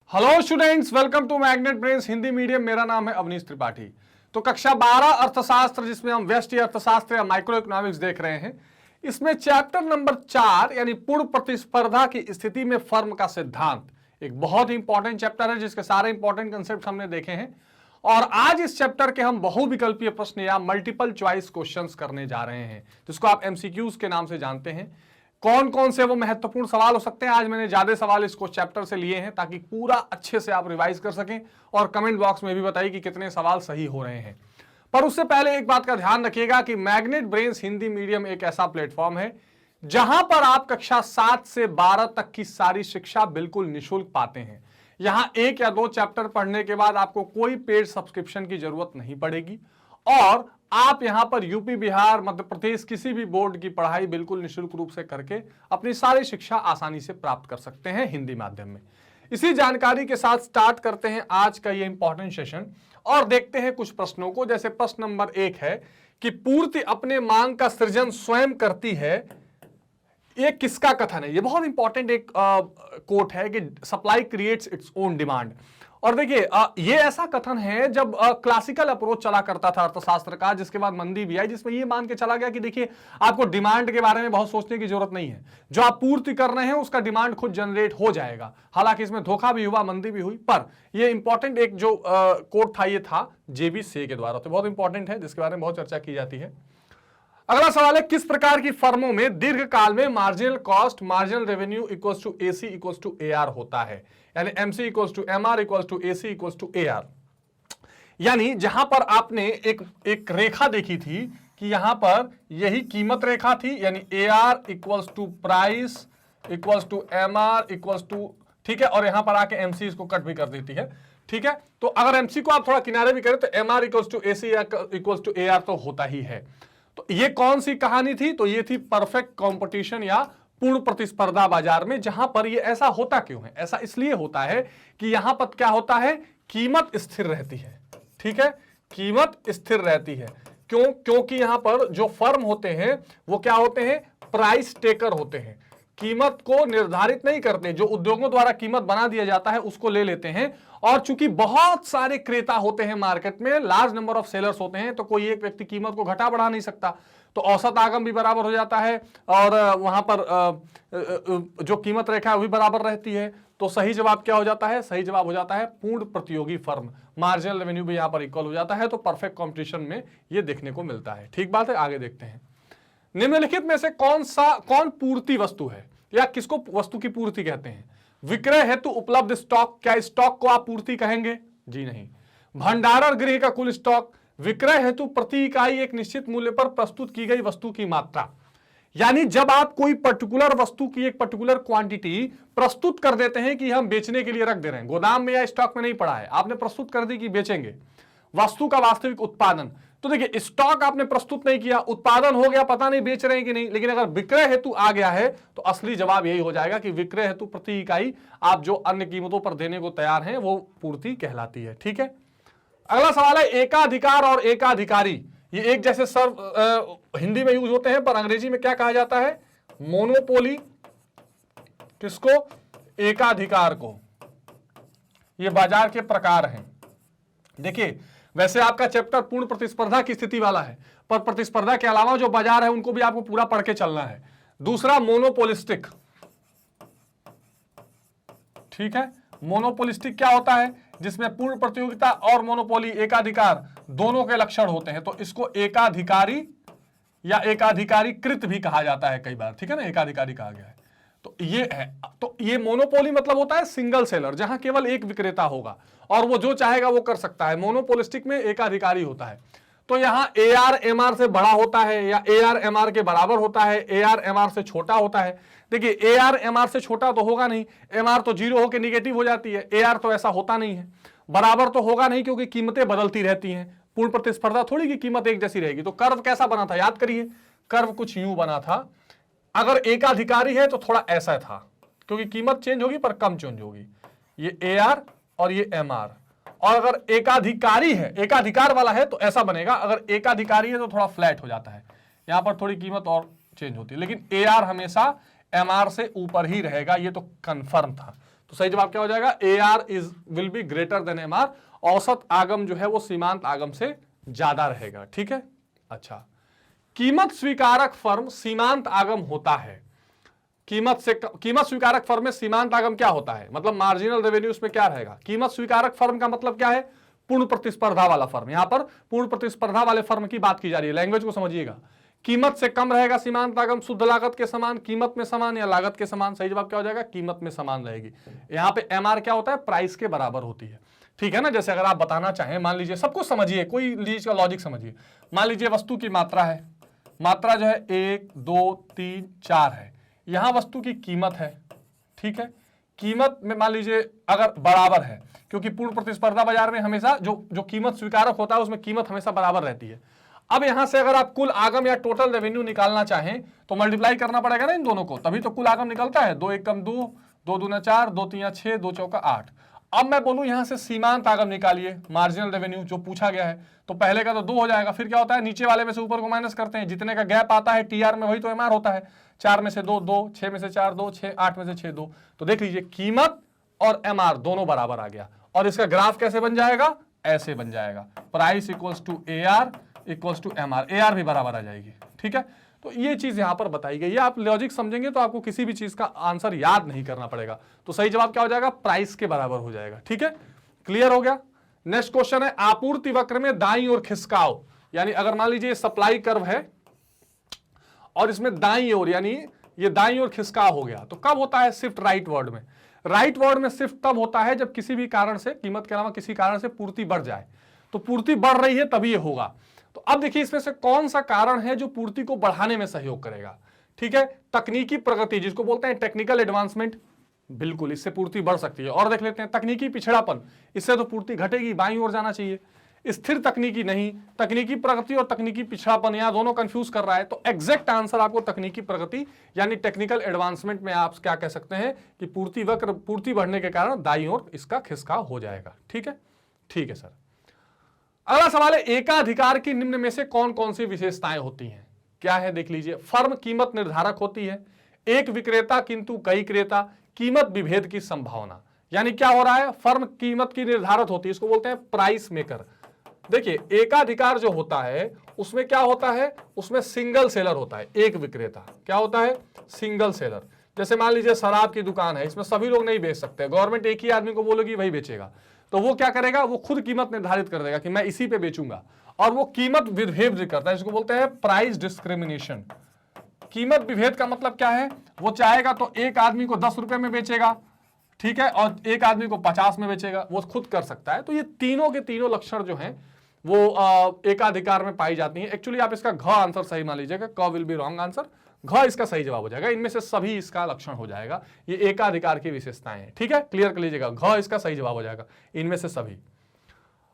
Hello students, welcome to magnet brains Hindi medium. मेरा नाम है अवनीश त्रिपाठी। तो कक्षा 12 अर्थशास्त्र, जिसमें हम व्यष्टि अर्थशास्त्र या माइक्रो इकोनॉमिक्स देख रहे हैं, इसमें चैप्टर नंबर 4 यानी पूर्ण प्रतिस्पर्धा की स्थिति में फर्म का सिद्धांत एक बहुत ही इंपॉर्टेंट चैप्टर है, जिसके सारे इंपॉर्टेंट कंसेप्ट हमने देखे हैं। और आज इस चैप्टर के हम बहुविकल्पीय प्रश्न या मल्टीपल चॉइस क्वेश्चंस करने जा रहे हैं, जिसको आप एमसीक्यूज के नाम से जानते हैं। कौन कौन से वो महत्वपूर्ण सवाल हो सकते हैं, आज मैंने ज्यादा सवाल इसको चैप्टर से लिए हैं ताकि पूरा अच्छे से आप रिवाइज कर सकें और कमेंट बॉक्स में भी बताइए कि कितने सवाल सही हो रहे हैं। पर उससे पहले एक बात का ध्यान रखिएगा कि मैग्नेट ब्रेन्स हिंदी मीडियम एक ऐसा प्लेटफॉर्म है जहां पर आप कक्षा 7 से 12 तक की सारी शिक्षा बिल्कुल निःशुल्क पाते हैं। यहां 1 या 2 चैप्टर पढ़ने के बाद आपको कोई पेड सब्सक्रिप्शन की जरूरत नहीं पड़ेगी और आप यहां पर यूपी, बिहार, मध्य प्रदेश किसी भी बोर्ड की पढ़ाई बिल्कुल निःशुल्क रूप से करके अपनी सारी शिक्षा आसानी से प्राप्त कर सकते हैं हिंदी माध्यम में। इसी जानकारी के साथ स्टार्ट करते हैं आज का ये इंपॉर्टेंट सेशन और देखते हैं कुछ प्रश्नों को। जैसे प्रश्न नंबर 1 है कि पूर्ति अपने मांग का सृजन स्वयं करती है, ये किसका कथन है? ये बहुत इंपॉर्टेंट एक कोट है कि supply creates its own demand. और देखिए ये ऐसा कथन है जब क्लासिकल अप्रोच चला करता था अर्थशास्त्र का, जिसके बाद मंदी भी आई, जिसमें ये मान के चला गया कि देखिए आपको डिमांड के बारे में बहुत सोचने की जरूरत नहीं है, जो आप पूर्ति कर रहे हैं उसका डिमांड खुद जनरेट हो जाएगा। हालांकि इसमें धोखा भी हुआ, मंदी भी हुई, पर ये इंपॉर्टेंट एक जो कोट था ये था जेबी से के द्वारा, तो बहुत इंपॉर्टेंट है, जिसके बारे में बहुत चर्चा की जाती है। अगला सवाल है, किस प्रकार की फर्मों में दीर्घकाल में marginal cost marginal revenue equals to AC equals to AR होता है? यानी MC equals to MR equals to AC equals to AR. यानी जहां पर आपने एक रेखा देखी थी कि यहां पर यही कीमत रेखा थी, यानी AR equals to price equals to MR equals to, ठीक है, और यहां पर आके एमसी इसको कट भी कर देती है, ठीक है। तो अगर एमसी को आप थोड़ा किनारे भी करें तो MR equals to AC equals to AR तो होता ही है। तो ये कौन सी कहानी थी? तो ये थी परफेक्ट कंपटीशन या पूर्ण प्रतिस्पर्धा बाजार में। जहां पर ये ऐसा होता क्यों है? ऐसा इसलिए होता है कि यहां पर क्या होता है, कीमत स्थिर रहती है, ठीक है, कीमत स्थिर रहती है। क्यों? क्योंकि यहां पर जो फर्म होते हैं वो क्या होते हैं, प्राइस टेकर होते हैं, कीमत को निर्धारित नहीं करते, जो उद्योगों द्वारा कीमत बना दिया जाता है उसको ले लेते हैं। और चूंकि बहुत सारे क्रेता होते हैं मार्केट में, लार्ज नंबर ऑफ सेलर्स होते हैं, तो कोई एक व्यक्ति कीमत को घटा बढ़ा नहीं सकता, तो औसत आगम भी बराबर हो जाता है और वहां पर जो कीमत रेखा है वो भी बराबर रहती है। तो सही जवाब क्या हो जाता है? सही जवाब हो जाता है पूर्ण प्रतियोगी फर्म। मार्जिनल रेवेन्यू भी यहां पर इक्वल हो जाता है, तो परफेक्ट कॉम्पिटिशन में ये देखने को मिलता है। ठीक बात है, आगे देखते हैं। निम्नलिखित में से कौन पूर्ति वस्तु है या किसको वस्तु की पूर्ति कहते हैं? विक्रय हेतु उपलब्ध स्टॉक, क्या स्टॉक को आप पूर्ति कहेंगे? जी नहीं। भंडारण गृह का कुल स्टॉक, विक्रय हेतु प्रति इकाई एक निश्चित मूल्य पर प्रस्तुत की गई वस्तु की मात्रा। यानी जब आप कोई पर्टिकुलर वस्तु की एक पर्टिकुलर क्वांटिटी प्रस्तुत कर देते हैं कि हम बेचने के लिए रख दे रहे हैं, गोदाम में या स्टॉक में नहीं पड़ा है, आपने प्रस्तुत कर दी कि बेचेंगे, वस्तु का वास्तविक उत्पादन। तो देखिए स्टॉक आपने प्रस्तुत नहीं किया, उत्पादन हो गया, पता नहीं बेच रहे हैं कि नहीं, लेकिन अगर विक्रय हेतु आ गया है तो असली जवाब यही हो जाएगा कि विक्रय हेतु प्रति इकाई आप जो अन्य कीमतों पर देने को तैयार हैं वो पूर्ति कहलाती है। ठीक है, अगला सवाल है, एकाधिकार और एकाधिकारी, ये एक जैसे हिंदी में यूज होते हैं, पर अंग्रेजी में क्या कहा जाता है? मोनोपोली किसको? एकाधिकार को। ये बाजार के प्रकार हैं। देखिए वैसे आपका चैप्टर पूर्ण प्रतिस्पर्धा की स्थिति वाला है, पर प्रतिस्पर्धा के अलावा जो बाजार है उनको भी आपको पूरा पढ़ के चलना है। दूसरा मोनोपोलिस्टिक, ठीक है, मोनोपोलिस्टिक क्या होता है? जिसमें पूर्ण प्रतियोगिता और मोनोपोली एकाधिकार दोनों के लक्षण होते हैं, तो इसको एकाधिकारी या एकाधिकारीकृत भी कहा जाता है कई बार, ठीक है ना, एकाधिकारी कहा गया है। तो ये है, तो ये मोनोपोली मतलब होता है सिंगल सेलर, जहां केवल एक विक्रेता होगा और वो जो चाहेगा वो कर सकता है। मोनोपोलिस्टिक में एकाधिकारी होता है। तो यहां एआर एमआर से बड़ा होता है या एआर एमआर के बराबर होता है, एआर एमआर से छोटा होता है। देखिए एआर एमआर से छोटा तो होगा नहीं, एमआर तो जीरो होकर निगेटिव हो जाती है, एआर तो ऐसा होता नहीं है। बराबर तो होगा नहीं क्योंकि कीमतें बदलती रहती हैं, पूर्ण प्रतिस्पर्धा थोड़ी की कीमत एक जैसी रहेगी। तो कर्व कैसा बना था, याद करिए, कर्व कुछ यूं बना था। अगर एकाधिकारी है तो थोड़ा ऐसा था, क्योंकि कीमत चेंज होगी पर कम चेंज होगी, ये एआर और ये एमआर। और अगर एकाधिकारी है, एकाधिकार वाला है तो ऐसा बनेगा, अगर एकाधिकारी है तो थोड़ा फ्लैट हो जाता है, यहां पर थोड़ी कीमत और चेंज होती है, लेकिन एआर हमेशा एमआर से ऊपर ही रहेगा, ये तो कंफर्म था। तो सही जवाब क्या हो जाएगा, AR is will be greater than MR। औसत आगम जो है वो सीमांत आगम से ज्यादा रहेगा। ठीक है, अच्छा, कीमत स्वीकारक फर्म सीमांत आगम होता है। कीमत स्वीकारक फर्म में सीमांत आगम क्या होता है, मतलब मार्जिनल रेवेन्यू उसमें क्या रहेगा। कीमत स्वीकारक फर्म का मतलब क्या है, पूर्ण प्रतिस्पर्धा वाला फर्म। यहां पर पूर्ण प्रतिस्पर्धा वाले फर्म की बात की जा रही है, लैंग्वेज को समझिएगा। कीमत से कम रहेगा सीमांत आगम, शुद्ध लागत के समान, कीमत में समान या लागत के समान। सही जवाब क्या हो जाएगा, कीमत में समान रहेगी। यहां पे MR क्या होता है, प्राइस के बराबर होती है। ठीक है ना, जैसे अगर आप बताना चाहें, मान लीजिए, सब कुछ समझिए, कोई चीज का लॉजिक समझिए। मान लीजिए वस्तु की मात्रा है, मात्रा जो है 1 2 3 4 है, यहां वस्तु की कीमत है। ठीक है, कीमत में मान लीजिए अगर बराबर है, क्योंकि पूर्ण प्रतिस्पर्धा बाजार में हमेशा जो कीमत स्वीकारक होता है उसमें कीमत हमेशा बराबर रहती है। अब यहां से अगर आप कुल आगम या टोटल रेवेन्यू निकालना चाहें तो मल्टीप्लाई करना पड़ेगा ना इन दोनों को, तभी तो कुल आगम निकलता है। 2 1 2, 2 2 4, 2 3 6, 2 4 8। अब मैं बोलूं यहां से सीमांत आगम निकालिए, मार्जिनल रेवेन्यू जो पूछा गया है, तो पहले का तो 2 हो जाएगा, फिर क्या होता है, नीचे वाले में से ऊपर को माइनस करते हैं, जितने का गैप आता है TR में वही तो MR होता है। 4 में से 2 2, 6 में से 4 2, 6 8 में से 6 2। तो देख लीजिए कीमत और MR दोनों बराबर आ गया। और इसका ग्राफ कैसे बन जाएगा, ऐसे बन जाएगा, price equals to AR equals to MR, AR भी बराबर आ जाएगी। ठीक है, तो ये चीज यहां पर बताई गई है। आप लॉजिक समझेंगे तो आपको किसी भी चीज का आंसर याद नहीं करना पड़ेगा। तो सही जवाब क्या हो जाएगा, प्राइस के बराबर हो जाएगा। ठीक है, क्लियर हो गया। नेक्स्ट क्वेश्चन है, आपूर्ति वक्र में दाईं ओर खिसकाव। यानी अगर मान लीजिए सप्लाई कर्व है और इसमें दाईं ओर, यानी ये दाईं ओर खिसकाव हो गया, तो कब होता है, शिफ्ट राइट वर्ड में। राइट वर्ड में शिफ्ट तब होता है जब किसी भी कारण से, कीमत के अलावा किसी कारण से पूर्ति बढ़ जाए। तो पूर्ति बढ़ रही है तभी ये होगा। तो अब देखिए इसमें से कौन सा कारण है जो पूर्ति को बढ़ाने में सहयोग करेगा। ठीक है, तकनीकी प्रगति जिसको बोलते हैं टेक्निकल एडवांसमेंट, बिल्कुल इससे पूर्ति बढ़ सकती है। और देख लेते हैं तकनीकी पिछड़ापन, इससे तो पूर्ति घटेगी, बाईं ओर जाना चाहिए। स्थिर तकनीकी नहीं, तकनीकी प्रगति और तकनीकी पिछड़ापन यहां दोनों कंफ्यूज कर रहा है। तो एग्जैक्ट आंसर आपको तकनीकी प्रगति यानी टेक्निकल एडवांसमेंट में आप क्या कह सकते हैं कि पूर्ति वक्र, पूर्ति बढ़ने के कारण दाईं ओर इसका खिसकाव हो जाएगा। ठीक है, ठीक है सर। अगला सवाल है, एकाधिकार की निम्न में से कौन कौन सी विशेषताएं होती हैं। क्या है देख लीजिए, फर्म कीमत निर्धारक होती है, एक विक्रेता किंतु कई क्रेता, कीमत विभेद की संभावना। यानी क्या हो रहा है, फर्म कीमत की निर्धारक होती है, इसको बोलते हैं प्राइस मेकर। देखिए एकाधिकार जो होता है उसमें क्या होता है, उसमें सिंगल सेलर होता है, एक विक्रेता। क्या होता है, सिंगल सेलर। जैसे मान लीजिए शराब की दुकान है, इसमें सभी लोग नहीं बेच सकते, गवर्नमेंट एक ही आदमी को बोलेगी वही बेचेगा, तो वो क्या करेगा, वो खुद कीमत निर्धारित कर देगा कि मैं इसी पे बेचूंगा, और वो कीमत विभेद करता है, इसको बोलते हैं प्राइस डिस्क्रिमिनेशन। कीमत विभेद का मतलब क्या है, वो चाहेगा तो एक आदमी को 10 रुपए में बेचेगा, ठीक है, और एक आदमी को 50 में बेचेगा, वो खुद कर सकता है। तो ये तीनों के तीनों लक्षण जो हैं वो एकाधिकार में पाई जाती हैं। एक्चुअली आप इसका घ आंसर सही मान लीजिएगा, क विल बी रॉन्ग आंसर, घ इसका सही जवाब हो जाएगा। इनमें से सभी इसका लक्षण हो जाएगा, ये एकाधिकार की विशेषताएं हैं। ठीक है, क्लियर कर लीजिएगा, घ इसका सही जवाब हो जाएगा, इनमें से सभी।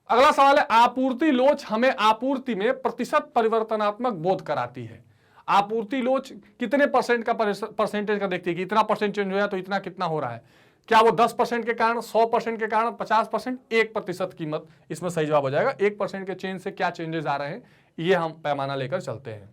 अगला सवाल है, आपूर्ति लोच हमें आपूर्ति में प्रतिशत परिवर्तनात्मक बोध कराती है। आपूर्ति लोच कितने परसेंट का परसेंटेज का देखती है कि इतना परसेंट चेंज हुआ तो इतना कितना हो रहा है। क्या वो 10% के कारण, 100% के कारण, 50%, 1% कीमत इसमें सही जवाब हो जाएगा। 1% के चेंज से क्या चेंजेस आ रहे हैं ये हम पैमाना लेकर चलते हैं।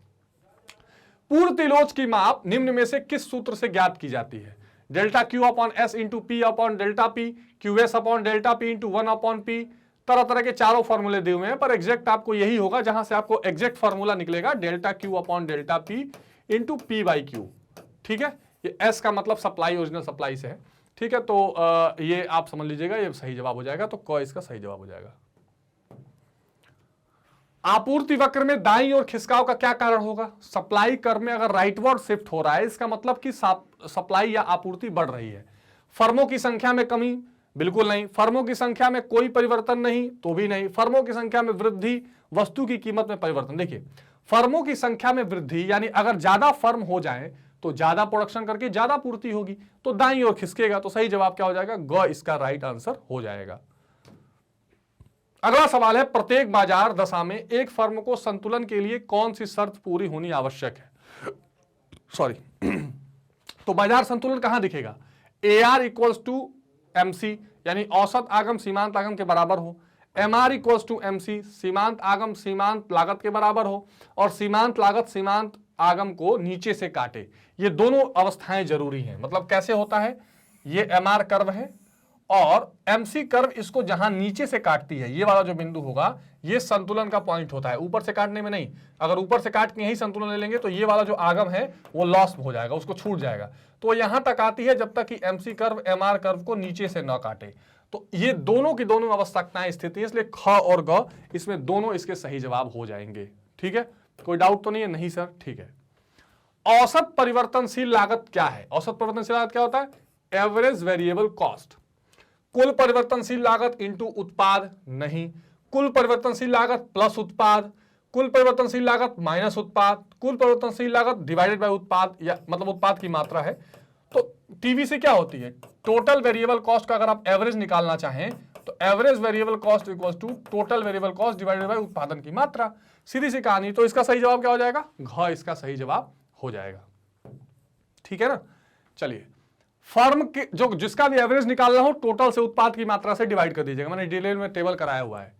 पूर्ति लोच की माप निम्न में से किस सूत्र से ज्ञात की जाती है। Delta Q upon S into P upon delta P, Q S upon delta P into 1 upon P. तरह तरह के चारों फॉर्मूले दिए हुए हैं, पर एग्जैक्ट आपको यही होगा जहां से आपको एग्जैक्ट फॉर्मूला निकलेगा, delta Q upon delta P into P by Q. ठीक है, ये एस का मतलब सप्लाई, ओरिजिनल सप्लाई से है। ठीक है, तो ये आप समझ लीजिएगा, ये सही जवाब हो जाएगा, तो क इसका सही जवाब हो जाएगा। आपूर्ति वक्र में दाईं ओर खिसकाव का क्या कारण होगा। सप्लाई कर्व में अगर राइटवर्ड शिफ्ट हो रहा है, इसका मतलब कि सप्लाई या आपूर्ति बढ़ रही है। फर्मों की संख्या में कमी, बिल्कुल नहीं। फर्मों की संख्या में कोई परिवर्तन नहीं, तो भी नहीं। फर्मों की संख्या में वृद्धि, वस्तु की कीमत में परिवर्तन। देखिए फर्मों की संख्या में वृद्धि यानी अगर ज्यादा फर्म हो जाए तो ज्यादा प्रोडक्शन करके ज्यादा पूर्ति होगी, तो दाईं ओर खिसकेगा। तो सही जवाब क्या हो जाएगा, ग इसका राइट आंसर हो जाएगा। अगला सवाल है, प्रत्येक बाजार दशा में एक फर्म को संतुलन के लिए कौन सी शर्त पूरी होनी आवश्यक है। सॉरी तो बाजार संतुलन कहां दिखेगा, AR इक्वल्स टू MC यानी औसत आगम सीमांत आगम के बराबर हो, MR इक्वल्स टू MC सीमांत आगम सीमांत लागत के बराबर हो, और सीमांत लागत सीमांत आगम को नीचे से काटे। ये दोनों अवस्थाएं जरूरी हैं। मतलब कैसे होता है ये MR कर्व है, और MC कर्व इसको जहां नीचे से काटती है, ये वाला जो बिंदु होगा ये संतुलन का पॉइंट होता है, ऊपर से काटने में नहीं। अगर ऊपर से काट के यही संतुलन ले लेंगे तो ये वाला जो आगम है वो लॉस हो जाएगा, उसको छूट जाएगा। तो यहां तक आती है जब तक कि MC कर्व MR कर्व को नीचे से न काटे। तो ये दोनों की दोनों आवश्यकताएं स्थिति है, इसलिए ख और ग इसमें दोनों इसके सही जवाब हो जाएंगे। ठीक है, कोई डाउट तो नहीं है? नहीं सर, ठीक है। औसत परिवर्तनशील लागत क्या है? औसत परिवर्तनशील लागत क्या होता है? Average variable cost. कुल परिवर्तनशील लागत इंटू उत्पाद नहीं, कुल परिवर्तनशील लागत प्लस उत्पाद, कुल परिवर्तनशील लागत माइनस उत्पाद, कुल परिवर्तनशील लागत डिवाइडेड बाय उत्पाद, या मतलब उत्पाद की मात्रा है। तो टीवी से क्या होती है? टोटल वेरिएबल कॉस्ट का अगर आप एवरेज निकालना चाहें तो average variable cost equals to total variable cost divided by उत्पादन की मात्रा। सीधी सी कहानी। तो इसका सही जवाब क्या हो जाएगा? घ इसका सही जवाब हो जाएगा। ठीक है ना? चलिए, फर्म के जो जिसका भी एवरेज निकालना हो टोटल से उत्पाद की मात्रा से डिवाइड कर दीजिएगा, मैंने डिटेल में टेबल कराया हुआ है।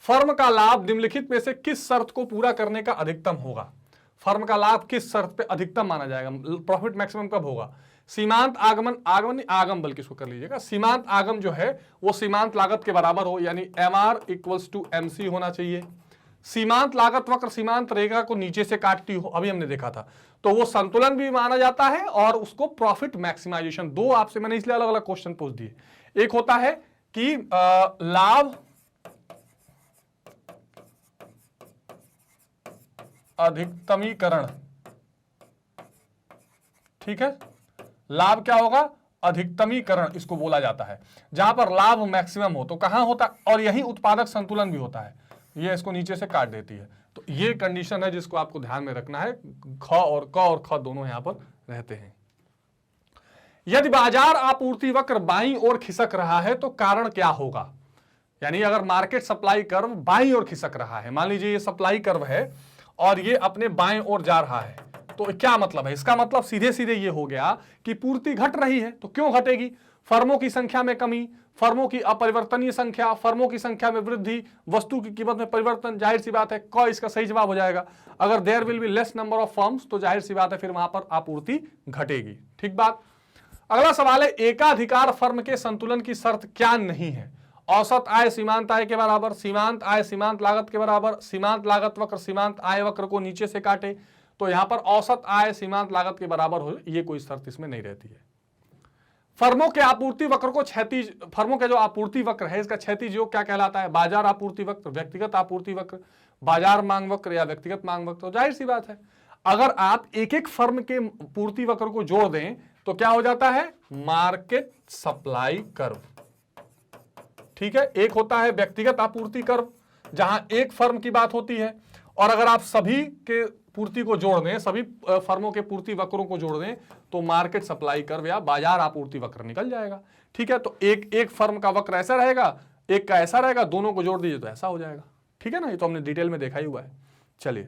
फर्म का लाभ निम्नलिखित में से किस शर्त को पूरा करने का अधिकतम होगा? फर्म का लाभ किस शर्त पे अधिकतम माना जाएगा? प्रॉफिट मैक्सिमम कब होगा? सीमांत आगमन, आगम बल्कि इसको कर लीजिएगा, सीमांत आगम जो है वो सीमांत लागत के बराबर हो, यानी MR इक्वल्स टू MC होना चाहिए। सीमांत लागत वक्र सीमांत रेखा को नीचे से काटती हो, अभी हमने देखा था, तो वो संतुलन भी माना जाता है और उसको प्रॉफिट मैक्सिमाइजेशन। दो आपसे मैंने इसलिए अलग अलग क्वेश्चन पूछ दिए। एक होता है कि लाभ अधिकतमीकरण, ठीक है, लाभ क्या होगा? अधिकतमीकरण इसको बोला जाता है, जहां पर लाभ मैक्सिमम हो। तो कहां होता? और यही उत्पादक संतुलन भी होता है, ये इसको नीचे से काट देती है। तो ये कंडीशन है जिसको आपको ध्यान में रखना है। ख और ख दोनों यहां पर रहते हैं। यदि बाजार आपूर्ति वक्र बाईं ओर खिसक रहा है तो कारण क्या होगा? यानी अगर मार्केट सप्लाई कर्व बाईं ओर खिसक रहा है, मान लीजिए ये सप्लाई कर्व है और ये अपने बाएं ओर जा रहा है, तो क्या मतलब है? इसका मतलब सीधे सीधे ये हो गया कि पूर्ति घट रही है। तो क्यों घटेगी? फर्मों की संख्या में कमी, फर्मों की अपरिवर्तनीय संख्या, फर्मों की संख्या में वृद्धि, वस्तु की कीमत में परिवर्तन। जाहिर सी बात है क इसका सही जवाब हो जाएगा। अगर there will be less number of firms तो जाहिर सी बात है फिर वहां पर आपूर्ति घटेगी। ठीक बात। अगला सवाल है, एकाधिकार फर्म के संतुलन की शर्त क्या नहीं है? औसत आय सीमांत आय के बराबर, सीमांत आय सीमांत लागत के बराबर, सीमांत लागत वक्र सीमांत आय वक्र को नीचे से काटे। तो यहां पर औसत आय सीमांत लागत के बराबर हो, ये कोई शर्त इसमें नहीं रहती है। फर्मों के आपूर्ति वक्र को क्षैतिज, फर्मों का जो आपूर्ति वक्र है इसका क्षैतिज योग क्या कहलाता है? बाजार आपूर्ति वक्र, व्यक्तिगत आपूर्ति वक्र, बाजार मांग वक्र या व्यक्तिगत मांग वक्र। तो जाहिर सी बात है अगर आप एक एक फर्म के पूर्ति वक्र को जोड़ दें तो क्या हो जाता है? Market supply curve. ठीक है, एक होता है व्यक्तिगत आपूर्ति कर्व जहां एक फर्म की बात होती है, और अगर आप सभी के पूर्ति को जोड़ दें, सभी फर्मों के पूर्ति वक्रों को जोड़ दें तो मार्केट सप्लाई कर्व या बाजार आपूर्ति वक्र निकल जाएगा। ठीक है, तो एक फर्म का वक्र ऐसा रहेगा, एक का ऐसा रहेगा, दोनों को जोड़ दीजिए तो ऐसा हो जाएगा। ठीक है ना, ये तो हमने डिटेल में देखा ही हुआ है। चलिए,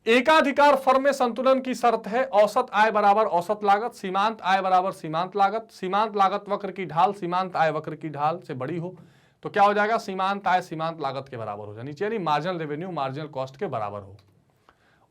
एकाधिकार फर्म में संतुलन की शर्त है औसत आय बराबर औसत लागत, सीमांत आय बराबर सीमांत लागत, सीमांत लागत वक्र की ढाल सीमांत आय वक्र की ढाल से बड़ी हो। तो क्या हो जाएगा? सीमांत आय सीमांत लागत के बराबर हो जानी चाहिए, यानी मार्जिनल रेवेन्यू मार्जिनल कॉस्ट के बराबर हो।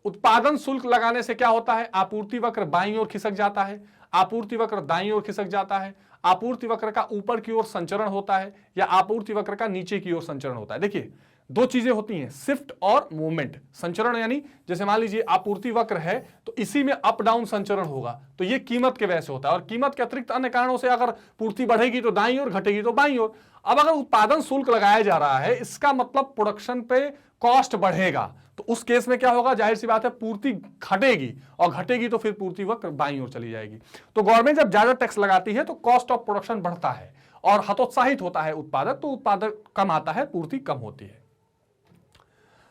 उत्पादन शुल्क लगाने से क्या होता है? आपूर्ति वक्र बाईं ओर खिसक जाता है, आपूर्ति वक्र दाईं ओर खिसक जाता है, आपूर्ति वक्र का ऊपर की ओर संचरण होता है या आपूर्ति वक्र का नीचे की ओर संचरण होता है। देखिए दो चीजें होती हैं, शिफ्ट और मूवमेंट। संचरण यानी जैसे मान लीजिए आपूर्ति वक्र है तो इसी में अप डाउन संचरण होगा, तो ये कीमत के वजह से होता है, और कीमत के अतिरिक्त अन्य कारणों से अगर पूर्ति बढ़ेगी तो दाईं ओर, घटेगी तो बाईं ओर। अब अगर उत्पादन शुल्क लगाया जा रहा है, इसका मतलब प्रोडक्शन पे कॉस्ट बढ़ेगा, तो उस केस में क्या होगा? जाहिर सी बात है पूर्ति घटेगी, और घटेगी तो फिर पूर्ति वक्र बाईं ओर चली जाएगी। तो गवर्नमेंट जब ज्यादा टैक्स लगाती है तो कॉस्ट ऑफ प्रोडक्शन बढ़ता है और हतोत्साहित होता है उत्पादक, तो उत्पादक कम आता है, पूर्ति कम होती है।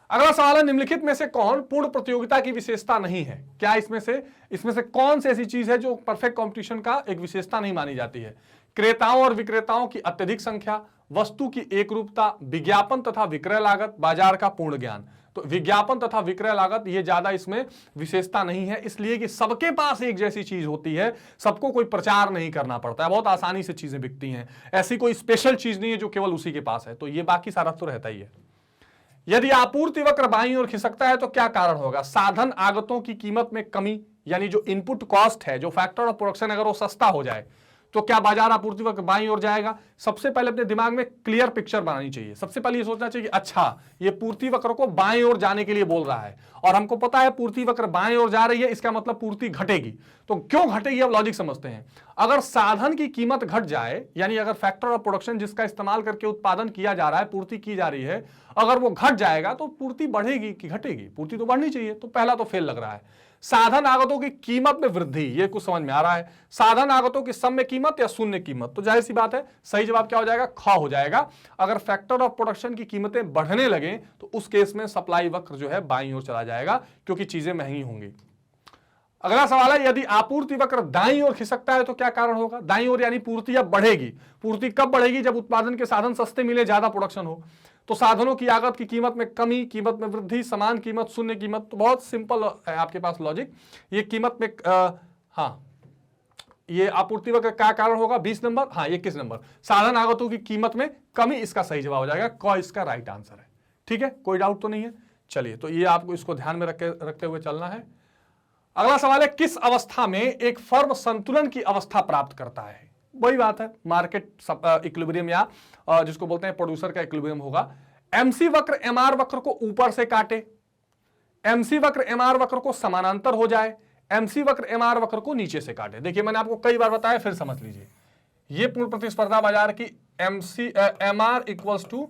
अगला सवाल है, निम्नलिखित में से कौन पूर्ण प्रतियोगिता की विशेषता नहीं है? क्या इसमें से कौन सी ऐसी चीज है जो परफेक्ट कंपटीशन का एक विशेषता नहीं मानी जाती है? क्रेताओं और विक्रेताओं की अत्यधिक संख्या, वस्तु की एकरूपता, विज्ञापन तथा विक्रय लागत, बाजार का पूर्ण ज्ञान। तो विज्ञापन तथा विक्रय लागत ये ज्यादा इसमें विशेषता नहीं है, इसलिए कि सबके पास एक जैसी चीज होती है, सबको कोई प्रचार नहीं करना पड़ता है, बहुत आसानी से चीजें बिकती हैं। ऐसी कोई स्पेशल चीज नहीं है जो केवल उसी के पास है, तो ये बाकी सारा तो रहता ही है। यदि आपूर्ति वक्र बाईं ओर खिसकता है तो क्या कारण होगा? साधन आगतों की कीमत में कमी, यानी जो इनपुट कॉस्ट है, जो फैक्टर ऑफ प्रोडक्शन, अगर वो सस्ता हो जाए तो क्या बाजार आपूर्ति वक्र बाईं ओर जाएगा? सबसे पहले अपने दिमाग में क्लियर पिक्चर बनानी चाहिए। सबसे पहले ये सोचना चाहिए कि अच्छा ये पूर्ति वक्र को बाईं ओर जाने के लिए बोल रहा है, और हमको पता है पूर्ति वक्र बाईं ओर जा रही है, इसका मतलब पूर्ति घटेगी। तो क्यों घटेगी, अब लॉजिक समझते हैं। अगर साधन की कीमत घट जाए, यानी अगर फैक्टर ऑफ प्रोडक्शन जिसका इस्तेमाल करके उत्पादन किया जा रहा है, पूर्ति की जा रही है, अगर वो घट जाएगा तो पूर्ति बढ़ेगी कि घटेगी? पूर्ति तो बढ़नी चाहिए। तो पहला तो फेल लग रहा है। साधन आगतों की कीमत में वृद्धि, ये कुछ समझ में आ रहा है। साधन आगतों की सम में कीमत या शून्य कीमत, तो जाहिर सी बात है सही जवाब क्या हो जाएगा? ख हो जाएगा। अगर फैक्टर ऑफ प्रोडक्शन की कीमतें बढ़ने लगे तो उस केस में सप्लाई वक्र जो है बाईं ओर चला जाएगा, क्योंकि चीजें महंगी होंगी। अगला सवाल है, यदि आपूर्ति वक्र दाईं ओर खिसकता है तो क्या कारण होगा? दाईं ओर यानी पूर्ति अब बढ़ेगी। पूर्ति कब बढ़ेगी? जब उत्पादन के साधन सस्ते मिले, ज्यादा प्रोडक्शन हो। तो साधनों की आगत की कीमत में कमी, कीमत में वृद्धि, समान कीमत, शून्य कीमत। तो बहुत सिंपल है आपके पास लॉजिक। ये कीमत में ये आपूर्ति वक्र क्या कारण होगा? 20 नंबर। 21 नंबर, साधन आगतों की कीमत में कमी, इसका सही जवाब हो जाएगा क, इसका राइट आंसर है। ठीक है, कोई डाउट तो नहीं है? चलिए, तो ये आपको इसको ध्यान में रखते हुए चलना है। अगला सवाल है, किस अवस्था में एक फर्म संतुलन की अवस्था प्राप्त करता है? वही बात है, मार्केट इक्विलिब्रियम, या जिसको बोलते हैं प्रोड्यूसर का इक्विलिब्रियम होगा। एमसी वक्र एमआर वक्र को ऊपर से काटे, एमसी वक्र एमआर वक्र को समानांतर हो जाए, एमसी वक्र एमआर वक्र को नीचे से काटे। देखिए मैंने आपको कई बार बताया, फिर समझ लीजिए। ये पूर्ण प्रतिस्पर्धा बाजार की एमसी एमआर इक्वल्स टू,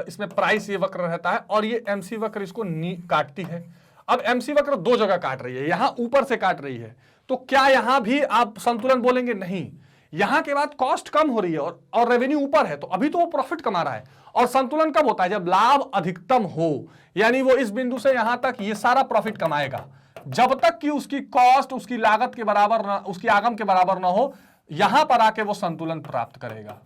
इसमें प्राइस ये वक्र रहता है, और ये एमसी वक्र इसको काटती है। अब एमसी वक्र दो जगह काट रही है, यहां ऊपर से काट रही है, तो क्या यहां भी आप संतुलन बोलेंगे? नहीं। यहां के बाद कॉस्ट कम हो रही है और रेवेन्यू ऊपर है, तो अभी तो वो प्रॉफिट कमा रहा है। और संतुलन कब होता है? जब लाभ अधिकतम हो, यानी वो इस बिंदु से यहां तक ये सारा प्रॉफिट कमाएगा, जब तक कि उसकी कॉस्ट उसकी लागत के बराबर ना, उसकी आगम के बराबर ना हो, यहां पर आके वो संतुलन प्राप्त करेगा।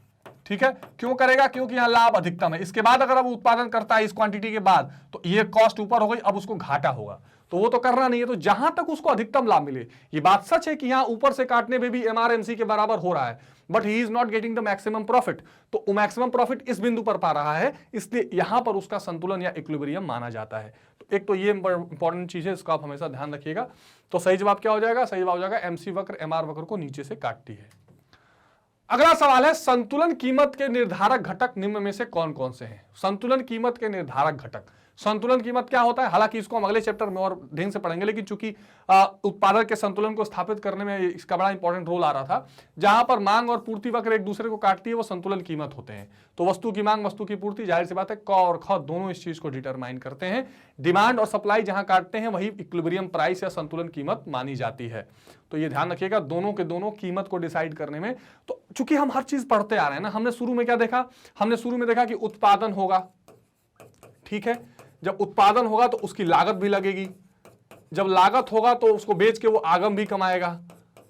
ठीक है, क्यों करेगा? क्योंकि यहां लाभ अधिकतम है। इसके बाद अगर अब उत्पादन करता है इस क्वांटिटी के बाद, तो ये कॉस्ट ऊपर हो गई, अब उसको घाटा होगा, तो वो तो करना नहीं है। तो जहां तक उसको अधिकतम लाभ मिले, ये बात सच है कि यहां ऊपर से काटने में भी एमआरएमसी के बराबर हो रहा है, but he is not getting the maximum profit. तो मैक्सिमम प्रॉफिट इस बिंदु पर पा रहा है, इसलिए यहां पर उसका संतुलन या इक्विलिब्रियम माना जाता है। तो एक तो ये इंपॉर्टेंट चीज है, इसको आप हमेशा ध्यान रखिएगा। तो सही जवाब क्या हो जाएगा? सही जवाब हो जाएगा एमसी वक्र एमआर वक्र को नीचे से काटती है। अगला सवाल है, संतुलन कीमत के निर्धारक घटक निम्न में से कौन कौन से हैं? संतुलन कीमत के निर्धारक घटक, संतुलन कीमत क्या होता है? हालांकि इसको हम अगले चैप्टर में और ढंग से पढ़ेंगे, लेकिन चूंकि उत्पादक के संतुलन को स्थापित करने में इसका बड़ा इंपॉर्टेंट रोल आ रहा था। जहां पर मांग और पूर्ति वक्र एक दूसरे को काटती है, वो संतुलन कीमत होते हैं। तो वस्तु की मांग, वस्तु की पूर्ति, जाहिर सी बात है क और ख दोनों इस चीज को डिटरमाइन करते हैं। डिमांड और सप्लाई जहां काटते हैं, वही इक्विलिब्रियम प्राइस या संतुलन कीमत मानी जाती है। तो ये ध्यान रखिएगा, दोनों के दोनों कीमत को डिसाइड करने में। तो चूंकि हम हर चीज पढ़ते आ रहे हैं ना, हमने शुरू में क्या देखा? हमने शुरू में देखा कि उत्पादन होगा, ठीक है। जब उत्पादन होगा तो उसकी लागत भी लगेगी, जब लागत होगा तो उसको बेच के वो आगम भी कमाएगा,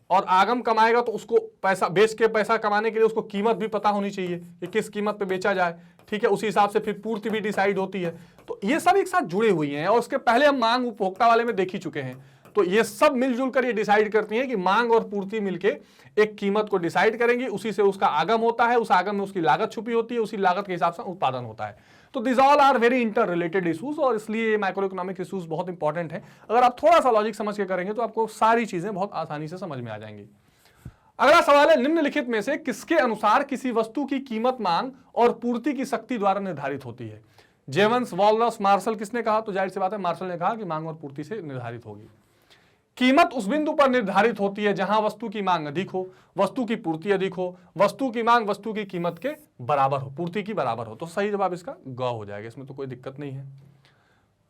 और आगम कमाएगा तो उसको पैसा बेच के पैसा कमाने के लिए उसको कीमत भी पता होनी चाहिए कि किस कीमत पे बेचा जाए, ठीक है। उसी हिसाब से फिर पूर्ति भी डिसाइड होती है। तो ये सब एक साथ जुड़े हुए हैं, और उसके पहले हम मांग उपभोक्ता वाले में देख ही चुके हैं। तो ये सब मिलजुल कर ये डिसाइड करती हैं कि मांग और पूर्ति मिलके एक कीमत को डिसाइड करेंगी, उसी से उसका आगम होता है, उस आगम में उसकी लागत छुपी होती है, उसी लागत के हिसाब से उत्पादन होता है। तो this all are very inter related issues, और इसलिए माइक्रो इकोनॉमिक इशूज बहुत इंपॉर्टेंट है। अगर आप थोड़ा सा लॉजिक समझ के करेंगे तो आपको सारी चीजें बहुत आसानी से समझ में आ जाएंगी। अगला सवाल है, निम्नलिखित में से किसके अनुसार किसी वस्तु की कीमत मांग और पूर्ति की शक्ति द्वारा निर्धारित होती है? जेवंस, वॉलरस, मार्शल, किसने कहा? तो जाहिर सी बात है मार्शल ने कहा कि मांग और पूर्ति से निर्धारित होगी। कीमत उस बिंदु पर निर्धारित होती है जहां वस्तु की मांग अधिक हो, वस्तु की पूर्ति अधिक हो, वस्तु की मांग वस्तु की कीमत के बराबर हो, पूर्ति की बराबर हो। तो सही जवाब इसका ग हो जाएगा, इसमें तो कोई दिक्कत नहीं है।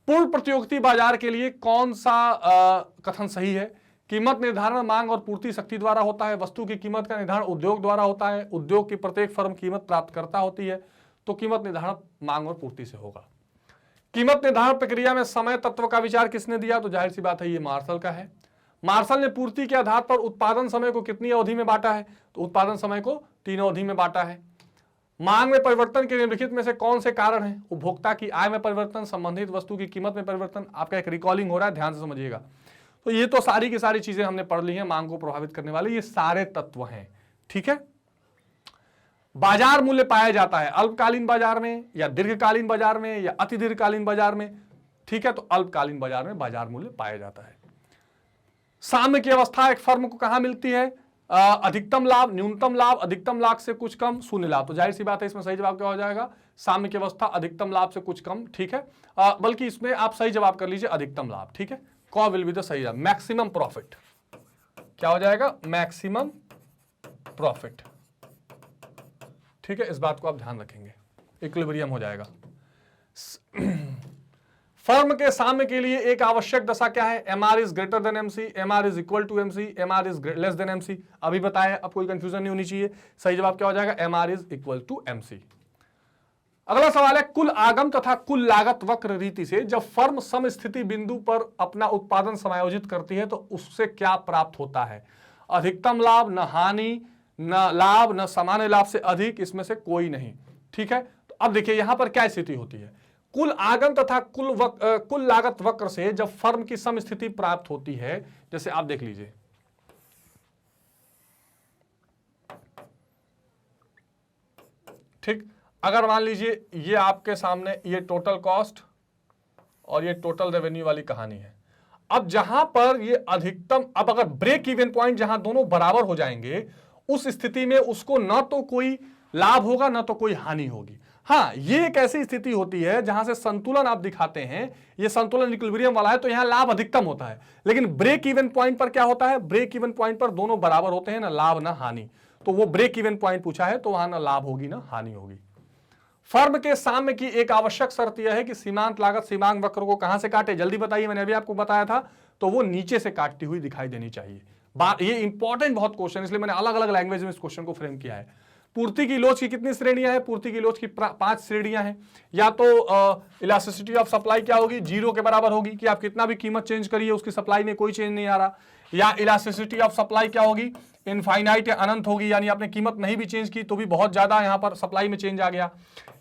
पूर्ण प्रतियोगिता बाजार के लिए कौन सा कथन सही है? कीमत निर्धारण मांग और पूर्ति शक्ति द्वारा होता है, वस्तु की कीमत का निर्धारण उद्योग द्वारा होता है, उद्योग की प्रत्येक फर्म कीमत प्राप्त करता होती है, तो कीमत निर्धारण मांग और पूर्ति से होगा। कीमत निर्धारण प्रक्रिया में समय तत्व का विचार किसने दिया? तो जाहिर सी बात है ये मार्शल का है। मार्शल ने पूर्ति के आधार पर उत्पादन समय को कितनी अवधि में बांटा है? तो उत्पादन समय को 3 अवधि में बांटा है। मांग में परिवर्तन के निम्नलिखित में से कौन से कारण हैं? उपभोक्ता की आय में परिवर्तन, संबंधित वस्तु की कीमत में परिवर्तन। आपका एक रिकॉलिंग हो रहा है, ध्यान से समझिएगा। तो ये तो सारी की सारी चीजें हमने पढ़ ली हैं, मांग को प्रभावित करने वाले ये सारे तत्व हैं, ठीक है। बाजार मूल्य पाया जाता है अल्पकालीन बाजार में या दीर्घकालीन बाजार में या अति दीर्घकालीन बाजार में, ठीक है। तो अल्पकालीन बाजार में बाजार मूल्य पाया जाता है। साम्य की अवस्था एक फर्म को कहां मिलती है? अधिकतम लाभ, न्यूनतम लाभ, अधिकतम लाभ से कुछ कम, शून्य लाभ। तो जाहिर सी बात है इसमें सही जवाब क्या हो जाएगा, साम्य की अवस्था अधिकतम लाभ से कुछ कम, ठीक है। बल्कि इसमें आप सही जवाब कर लीजिए अधिकतम लाभ, ठीक है। कॉ विल बी द सही जवाब। मैक्सिमम प्रॉफिट क्या हो जाएगा, मैक्सिमम प्रॉफिट, ठीक है। इस बात को आप ध्यान रखेंगे, इक्विलिब्रियम हो जाएगा। फर्म के साम्य के लिए एक आवश्यक दशा क्या है, MR is greater than MC, MR is equal to MC, MR is less than MC. अभी बताया, अब कोई कंफ्यूजन नहीं होनी चाहिए। सही जवाब क्या हो जाएगा, MR is equal to MC. अगला सवाल है, कुल आगम तथा कुल लागत वक्र रीति से जब फर्म समस्थिति बिंदु पर अपना उत्पादन समायोजित करती है तो उससे क्या प्राप्त होता है, अधिकतम लाभ, न हानि, न लाभ, न सामान्य लाभ से अधिक, इसमें से कोई नहीं, ठीक है। तो अब देखिए यहां पर क्या स्थिति होती है, कुल आगम तथा कुल लागत वक्र से जब फर्म की समस्थिति प्राप्त होती है, जैसे आप देख लीजिए, ठीक। अगर मान लीजिए ये आपके सामने ये टोटल कॉस्ट और ये टोटल रेवेन्यू वाली कहानी है। अब जहां पर ये अधिकतम, अब अगर ब्रेक इवन पॉइंट जहां दोनों बराबर हो जाएंगे, उस स्थिति में उसको ना तो कोई लाभ होगा ना तो कोई हानि होगी। हाँ, ये एक ऐसी स्थिति होती है जहां से संतुलन आप दिखाते हैं, ये संतुलन इक्विलिब्रियम वाला है, तो यहां लाभ अधिकतम होता है। लेकिन ब्रेक इवन पॉइंट पर क्या होता है, ब्रेक इवन पॉइंट पर दोनों बराबर होते हैं, ना लाभ ना हानि। तो वो ब्रेक इवन पॉइंट पूछा है, तो वहां ना लाभ होगी ना हानि होगी। फर्म के साम्य की एक आवश्यक शर्त यह है कि सीमांत लागत सीमांत वक्र को कहां से काटे, जल्दी बताइए, मैंने अभी आपको बताया था, तो वो नीचे से काटती हुई दिखाई देनी चाहिए। ये इंपॉर्टेंट बहुत क्वेश्चन, इसलिए मैंने अलग अलग लैंग्वेज में इस क्वेश्चन को फ्रेम किया है। पूर्ति की लोच की कितनी श्रेणियां हैं, पूर्ति की लोच की 5 श्रेणियां हैं। या तो इलास्टिसिटी ऑफ सप्लाई क्या होगी, 0 के बराबर होगी, कि आप कितना भी कीमत चेंज करिए उसकी सप्लाई में कोई चेंज नहीं आ रहा। या इलास्टिसिटी ऑफ सप्लाई क्या होगी, इनफाइनाइट या अनंत होगी, यानी आपने कीमत नहीं भी चेंज की तो भी बहुत ज्यादा यहां पर सप्लाई में चेंज आ गया।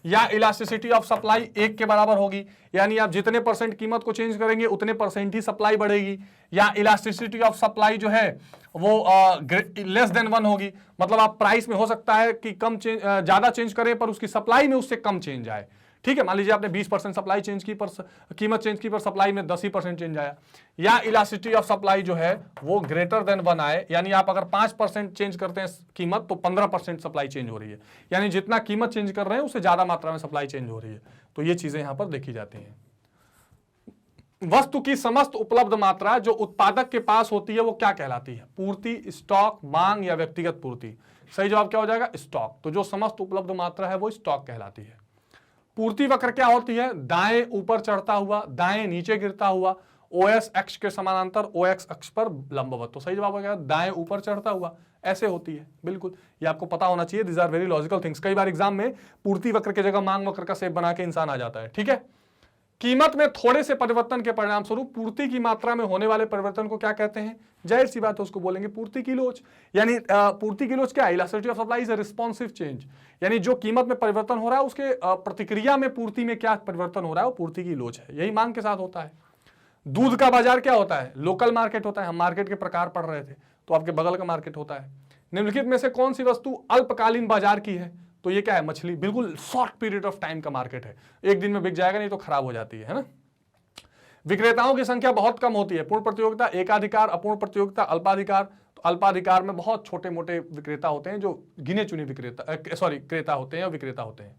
या इलास्टिसिटी ऑफ सप्लाई 1 के बराबर होगी, यानी आप जितने % कीमत को चेंज करेंगे उतने % ही सप्लाई बढ़ेगी। या इलास्टिसिटी ऑफ सप्लाई जो है वो लेस देन 1 होगी, मतलब आप प्राइस में हो सकता है कि कम चेंज, ज्यादा चेंज करें पर उसकी सप्लाई में उससे कम चेंज आए, ठीक है। मान लीजिए आपने 20% सप्लाई चेंज की पर कीमत चेंज की पर सप्लाई में 10 ही % चेंज आया। या इलास्टिसिटी ऑफ सप्लाई जो है वो ग्रेटर देन 1 आए, यानी आप अगर 5% चेंज करते हैं कीमत तो 15% सप्लाई चेंज हो रही है, यानी जितना कीमत चेंज कर रहे हैं उससे ज्यादा मात्रा में सप्लाई चेंज हो रही है। तो ये चीजें यहां पर देखी जाती हैं। वस्तु की समस्त उपलब्ध मात्रा जो उत्पादक के पास होती है वो क्या कहलाती है, पूर्ति, स्टॉक, मांग या व्यक्तिगत पूर्ति। सही जवाब क्या हो जाएगा, स्टॉक। तो जो समस्त उपलब्ध मात्रा है वो स्टॉक कहलाती है। पूर्ति वक्र क्या होती है, दाएं ऊपर चढ़ता हुआ, दाएं नीचे गिरता हुआ, ओएस अक्ष के समानांतर, ओएक्स अक्ष पर लंबवत। तो सही जवाब हो गया दाएं ऊपर चढ़ता हुआ, ऐसे होती है। बिल्कुल, ये आपको पता होना चाहिए, this are very logical things. कई बार एग्जाम में पूर्ति वक्र की जगह मांग वक्र का शेप बना के इंसान आ जाता है, ठीक है। कीमत में थोड़े से परिवर्तन के परिणाम स्वरूप पूर्ति की मात्रा में होने वाले परिवर्तन को क्या कहते हैं, जाहिर सी बात है उसको बोलेंगे पूर्ति की लोच। यानी पूर्ति की लोच क्या है, elasticity of supply is a responsive change, यानी जो कीमत में परिवर्तन हो रहा है उसके प्रतिक्रिया में पूर्ति में क्या परिवर्तन हो रहा है वो पूर्ति की लोच है। यही मांग के साथ होता है। दूध का बाजार क्या होता है, लोकल मार्केट होता है। हम मार्केट के प्रकार पढ़ रहे थे, तो आपके बगल का मार्केट होता है। निम्नलिखित में से कौन सी वस्तु अल्पकालीन बाजार की है, तो ये क्या है, मछली। बिल्कुल शॉर्ट पीरियड ऑफ टाइम का मार्केट है, एक दिन में बिक जाएगा, नहीं तो खराब हो जाती है ना। विक्रेताओं की संख्या बहुत कम होती है, पूर्ण प्रतियोगिता, एकाधिकार, अपूर्ण प्रतियोगिता, अल्पाधिकार। तो अल्पाधिकार में बहुत छोटे मोटे विक्रेता होते हैं, जो गिने चुने क्रेता होते हैं, विक्रेता होते हैं।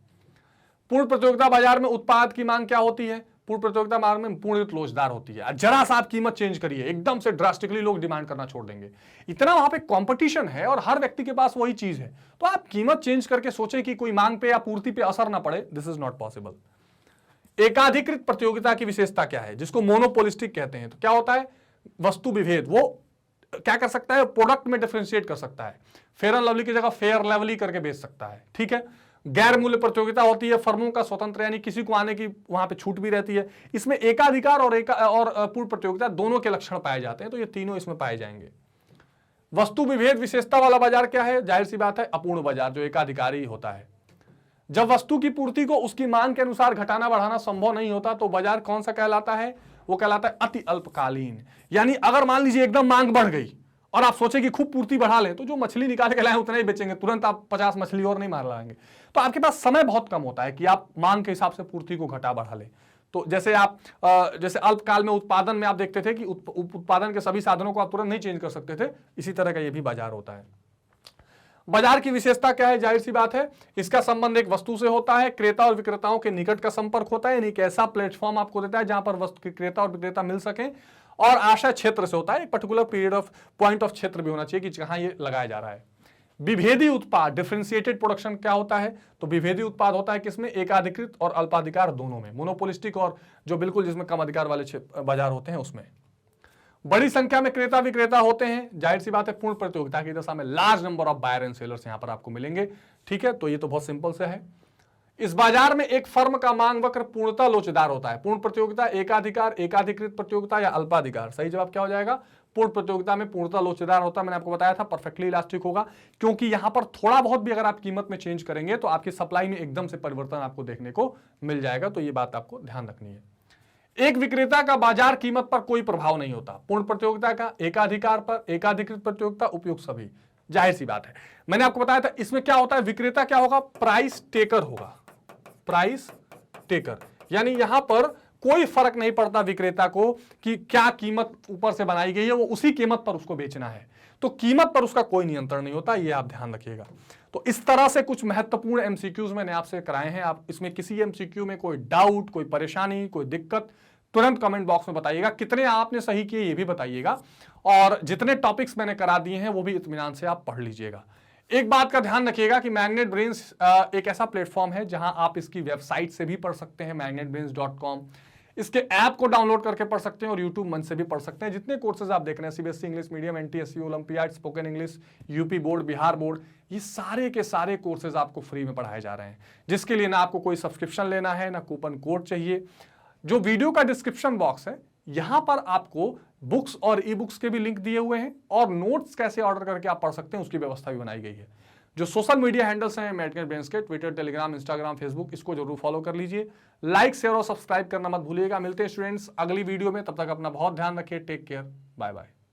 पूर्ण प्रतियोगिता बाजार में उत्पाद की मांग क्या होती है, पूर्ण प्रतियोगिता मार्ग में पूर्ण लोचदार होती है। जरा सा आप कीमत चेंज करिए, एकदम से ड्रास्टिकली लोग डिमांड करना छोड़ देंगे। इतना वहां पे कंपटीशन है और हर व्यक्ति के पास वही चीज है, तो आप कीमत चेंज करके सोचे कि कोई मांग पे या पूर्ति पे असर ना पड़े, दिस इज नॉट पॉसिबल। एकाधिकृत प्रतियोगिता की विशेषता क्या है, जिसको मोनोपोलिस्टिक कहते हैं। तो क्या होता है, वस्तु विभेद, वो क्या कर सकता है, प्रोडक्ट में डिफरेंशिएट कर सकता है। फेयर एंड लवली की जगह फेयर लेवली करके बेच सकता है, ठीक है। गैर मूल्य प्रतियोगिता होती है, फर्मों का स्वतंत्र, यानी किसी को आने की वहां पे छूट भी रहती है। इसमें एकाधिकार और पूर्ण प्रतियोगिता दोनों के लक्षण पाए जाते हैं, तो ये तीनों इसमें पाए जाएंगे। वस्तु विभेद विशेषता वाला बाजार क्या है, जाहिर सी बात है अपूर्ण बाजार, जो एकाधिकारी होता है। जब वस्तु की पूर्ति को उसकी मांग के अनुसार घटाना बढ़ाना संभव नहीं होता तो बाजार कौन सा कहलाता है, वो कहलाता है अति अल्पकालीन। यानी अगर मान लीजिए एकदम मांग बढ़ गई और आप सोचे कि खूब पूर्ति बढ़ा लें, तो जो मछली निकाल के लाए उतना ही बेचेंगे, तुरंत आप 50 मछली और नहीं मार लाएंगे। तो आपके पास समय बहुत कम होता है कि आप मांग के हिसाब से पूर्ति को घटा बढ़ा लें। तो जैसे आप जैसे अल्पकाल में उत्पादन में आप देखते थे कि उत्पादन के सभी साधनों को आप तुरंत नहीं चेंज कर सकते थे, इसी तरह का ये भी बाजार होता है। बाजार की विशेषता क्या है? जाहिर सी बात है, इसका संबंध एक वस्तु से होता है, क्रेता और विक्रेताओं के निकट का संपर्क होता है, यानी एक ऐसा प्लेटफॉर्म आपको देता है जहां पर वस्तु क्रेता और विक्रेता मिल सकें, और आशय क्षेत्र से होता है, एक particular period of point of क्षेत्र भी होना चाहिए कि जहां ये लगाया जा रहा है। विभेदी उत्पाद, डिफरेंशिएटेड प्रोडक्शन क्या होता है? तो विभेदी उत्पाद होता है किसमें? एकाधिकृत और अल्पाधिकार दोनों में, मोनोपोलिस्टिक और जो बिल्कुल जिसमें कम अधिकार वाले बाजार होते हैं उसमें। बड़ी संख्या में क्रेता विक्रेता होते हैं, जाहिर सी बात है पूर्ण प्रतियोगिता की दशा में large number of buyer and sellers यहां पर आपको मिलेंगे। ठीक है, तो ये तो बहुत सिंपल से है। इस बाजार में एक फर्म का मांग वक्र पूर्णतः लोचदार होता है। पूर्ण प्रतियोगिता, एकाधिकार, एकाधिकृत प्रतियोगिता या अल्पाधिकार? सही जवाब क्या हो जाएगा? पूर्ण प्रतियोगिता में पूर्णतः लोचदार होता है। मैंने आपको बताया था परफेक्टली इलास्टिक होगा, क्योंकि यहां पर थोड़ा बहुत भी अगर आप कीमत में चेंज करेंगे तो आपकी सप्लाई में एकदम से परिवर्तन आपको देखने को मिल जाएगा। तो ये बात आपको ध्यान रखनी है। एक विक्रेता का बाजार कीमत पर कोई प्रभाव नहीं होता। पूर्ण प्रतियोगिता का, एकाधिकार पर, एकाधिकृत प्रतियोगिता, उपयुक्त सभी। जाहिर सी बात है, मैंने आपको बताया था इसमें क्या होता है, विक्रेता क्या होगा? प्राइस टेकर होगा, प्राइस टेकर, यानी यहां पर कोई फर्क नहीं पड़ता विक्रेता को कि क्या कीमत ऊपर से बनाई गई है, वो उसी कीमत पर उसको बेचना है, तो कीमत पर उसका कोई नियंत्रण नहीं होता, ये आप ध्यान रखिएगा। तो इस तरह से कुछ महत्वपूर्ण एमसीक्यूज मैंने आपसे कराए हैं। आप इसमें किसी एमसीक्यू में कोई डाउट, कोई परेशानी, कोई दिक्कत तुरंत कमेंट बॉक्स में बताइएगा। कितने आपने सही किए ये भी बताइएगा, और जितने टॉपिक्स मैंने करा दिए हैं वो भी इत्मीनान से आप पढ़ लीजिएगा। एक बात का ध्यान रखिएगा कि मैग्नेट ब्रेन्स एक ऐसा प्लेटफॉर्म है जहां आप इसकी वेबसाइट से भी पढ़ सकते हैं, magnetbrains.com। इसके ऐप को डाउनलोड करके पढ़ सकते हैं और यूट्यूब मंच से भी पढ़ सकते हैं। जितने कोर्सेज आप देख रहे हैं, CBSE English medium, NTSC, olympiad, spoken English, UP board, Bihar board, ये सारे के सारे कोर्सेज आपको फ्री में पढ़ाए जा रहे हैं, जिसके लिए ना आपको कोई सब्सक्रिप्शन लेना है, ना कूपन कोड चाहिए। जो वीडियो का डिस्क्रिप्शन बॉक्स है, यहां पर आपको बुक्स और ई बुक्स के भी लिंक दिए हुए हैं, और नोट्स कैसे ऑर्डर करके आप पढ़ सकते हैं उसकी व्यवस्था भी बनाई गई है। जो सोशल मीडिया हैंडल्स हैं मैग्नेट ब्रेन्स के, ट्विटर, टेलीग्राम, इंस्टाग्राम, फेसबुक, इसको जरूर फॉलो कर लीजिए। लाइक, शेयर और सब्सक्राइब करना मत भूलिएगा। मिलते हैं स्टूडेंट्स अगली वीडियो में, तब तक अपना बहुत ध्यान रखिए। Take care, bye bye.